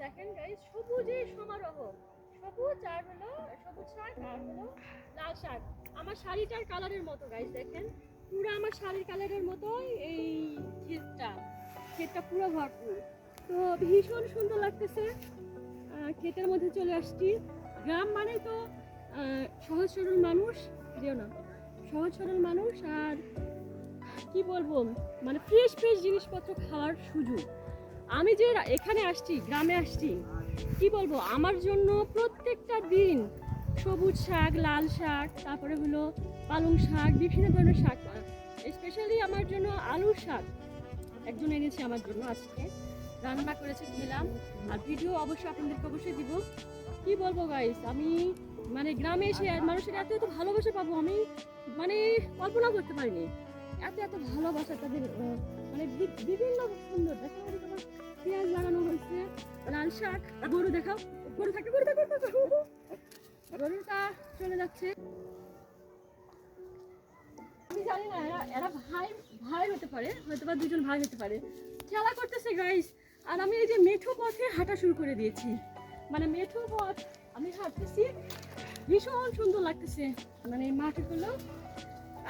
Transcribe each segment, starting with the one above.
দেখেন গাইস, সবুজের সমারোহ। সবুজ আর হলো সবুজ শাক আর হলো লাল শাক। আমার শাড়িটার কালারের মতো গাইস, দেখেন পুরো আমার শাড়ির কালারের মতোই এই ক্ষেতটা পুরো ভরপুর। তো ভীষণ সুন্দর লাগতেছে। ক্ষেতের মধ্যে চলে আসছি। গ্রাম মানে তো সহজ সরল মানুষ, যেও না, সহজ সরল মানুষ আর কি বলবো, মানে ফ্রেশ ফ্রেশ জিনিসপত্র খাওয়ার সুযোগ। আমি যে এখানে আসছি, গ্রামে আসছি, কি বলবো, আমার জন্য প্রত্যেকটা দিন সবুজ শাক, লাল শাক, তারপরে হলো পালং শাক, বিভিন্ন ধরনের শাক, স্পেশালি আমার জন্য আলুর শাক একজন এনেছে আমার জন্য, আজকে রান্না করেছে, খেলাম। আর ভিডিও অবশ্যই আপনাদেরকে অবশ্যই দিব। কি বলবো গাইস, আমি মানে গ্রামে এসে মানুষের এত এত ভালোবাসা পাবো আমি মানে কল্পনা করতে পারিনি। এত এত ভালোবাসা তাদের, মানে বিভিন্ন সুন্দর। দেখো তোমার পেঁয়াজ লাগানো হয়েছে, লাল শাক, গরু দেখাও, গরু থাকে, গরু থাকে, গরুটা চলে যাচ্ছে। আমি জানি না এরা ভাই ভাই হতে পারে, হয়তো বা দুজন ভাই হতে পারে, খেলা করতেছে গাইস। আর আমি এই যে মেঠো পথে হাঁটা শুরু করে দিয়েছি, মানে মেঠো পথ আমি হাঁটতেছি, ভীষণ সুন্দর লাগতেছে মানে মাঠগুলো।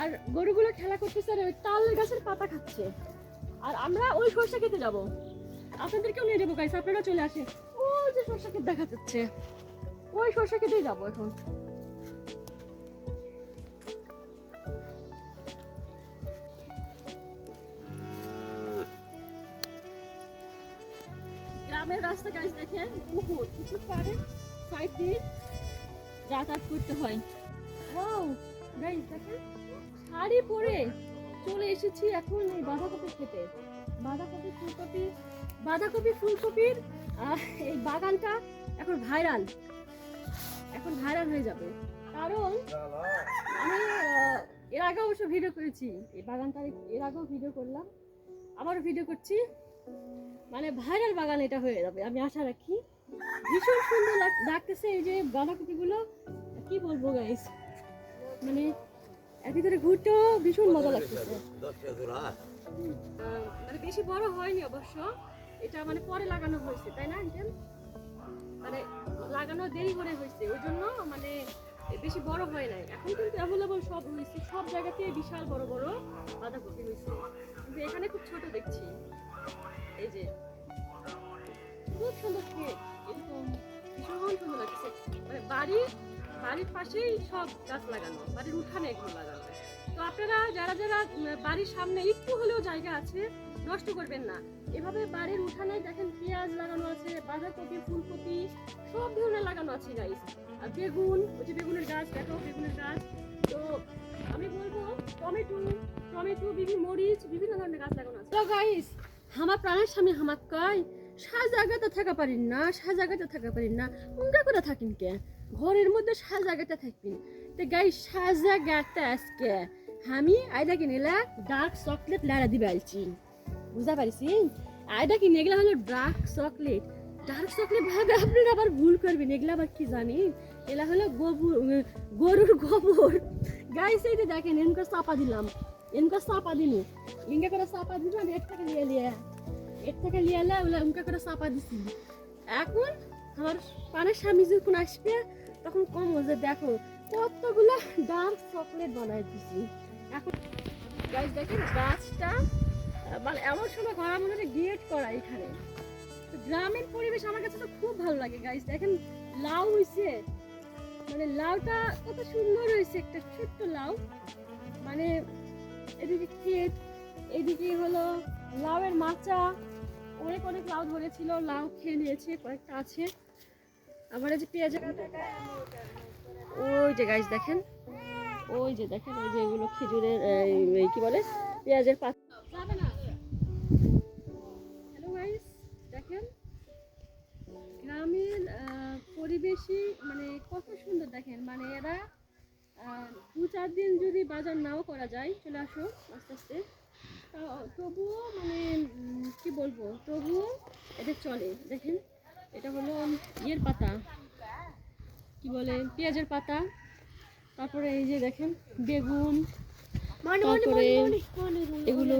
আর গরুগুলো খেলা করতেছে আর ওই তাল গাছের পাতা খাচ্ছে। আর আমরা ওই সরষা খেতে যাবো, আপনাদেরকেও নিয়ে যাবো গাইস, আপনারা চলে আসে। ও যে সরষা ক্ষেত দেখা যাচ্ছে, ওই সরষা খেতেই যাবো এখন। গ্রামের রাস্তা গাইস দেখেন, বহুত কিছু পারে সাইড দিয়ে যাতায়াত করতে হয়। ওয়াও গাইস দেখেন, শাড়ি পরে চলে এসেছি এখন এই বাঁধাকপি খেতে। বাঁধাকপি, ফুলকপি, বাঁধাকপি ফুলকপির এই বাগানটা এখন ভাইরাল, এখন ভাইরাল হয়ে যাবে। কারণ আমি এর আগে অবশ্য ভিডিও করেছি এই বাগানটা, এর আগেও ভিডিও করলাম, আবারও ভিডিও করছি, মানে ভাইরাল বাগান এটা হয়ে যাবে আমি আশা রাখি। ভীষণ সুন্দর লাগতেছে এই যে বাঁধাকপিগুলো, কি বলবো গাইস, মানে এর ভিতরে ঘুরতেও ভীষণ মজা লাগতেছে। মানে বেশি বড় হয়নি অবশ্য, এটা মানে পরে লাগানো হয়েছে, তাই না আঙ্কেল? মানে লাগানো দেরি করে হয়েছে, ওই জন্য মানে বেশি বড় হয় নাই। এখন কিন্তু অ্যাভেলেবল সব হয়েছে, সব জায়গাতে বিশাল বড় বড় বাঁধাকপি হয়েছে, কিন্তু এখানে খুব ছোট দেখছি। এই যে খুব সুন্দর ক্ষেত, এরকম ভীষণ সুন্দর লাগছে। মানে বাড়ির পাশেই সব গাছ লাগানো, বাড়ির উঠানে এগুলো লাগানো। তো আপনারা যারা যারা বাড়ির সামনে একটু হলেও জায়গা আছে, নষ্ট করবেন না। এভাবে বাড়ির উঠানে দেখেন পেঁয়াজ লাগানো আছে, বাঁধাকপি, ফুলকপি, সব ধরনের লাগানো আছে গাইস। আর বেগুন, ওই যে বেগুনের গাছ দেখো, বেগুনের গাছ। তো আমি বলবো টমেটো, বিভিন্ন মরিচ, বিভিন্ন ধরনের গাছ লাগানো আছে। তো গাইস, আমার প্রাণের স্বামী হামাক কয় সাজাগাতে থাকা পারিন না, সাজাগাতে থাকা পারিন না, উনকা করে থাকিন কে, ঘরের মধ্যে সাজাগাতে থাকবেন। তো গাইস, সাজাগাতে আজকে আমি আইদা কিনেলা ডার্ক চকলেট লাড়া দিবে আলছি, বুঝতে পারিছি? আইদা কিনে এগুলা হলো ডার্ক চকলেট। ডার্ক চকলেট ভাবে আপনারা আবার ভুল করবেন, এগুলা আবার কি জানি, এগুলা হলো গরুর গোবর। গাইস এই যে দেখেন, এনকা চাপা দিলাম, এনকা চাপা দিনু, ইনকা করে চাপা দিলাম, এর থেকে লিয়ে ওগুলা উনকা করে চাপা দিছি। এখন আমার পানের স্বামী যখন আসবে তখন কম যে দেখো কতগুলা ডার্ক চকলেট বানাই দিছি। এখন গাইস দেখেন গাছটা, মানে এমন সময় ঘর মনে হয় গেট করা এখানে। তো গ্রামের পরিবেশ আমার কাছে তো খুব ভালো লাগে গাইস। দেখেন লাউ হইছে, মানে লাউটা কত সুন্দর হয়েছে, একটা ছোট্ট লাউ, মানে এদিকে ক্ষেত, এদিকে হলো লাউয়ের মাচা, অনেক অনেক লাউ ধরেছিল, লাউ খেয়ে নিয়েছে, কয়েকটা আছে। আবার এই যে পেঁয়াজের, ওই যে গাইস দেখেন, ওই যে দেখেন, ওই যে এগুলো খেজুরের কি বলে, পেঁয়াজের পাতা। হ্যালো গাইস দেখেন, গ্রামের পরিবেশই মানে কত সুন্দর দেখেন। মানে এরা 2-4 দিন যদি বাজার নাও করা যায়, চলে আসো আস্তে আস্তে, তবুও মানে কি বলবো, তবুও এদের চলে। দেখেন এটা হলো ইয়ের পাতা, কি বলে, পেঁয়াজের পাতা। তারপরে এই যে দেখেন বেগুন, তারপরে এগুলো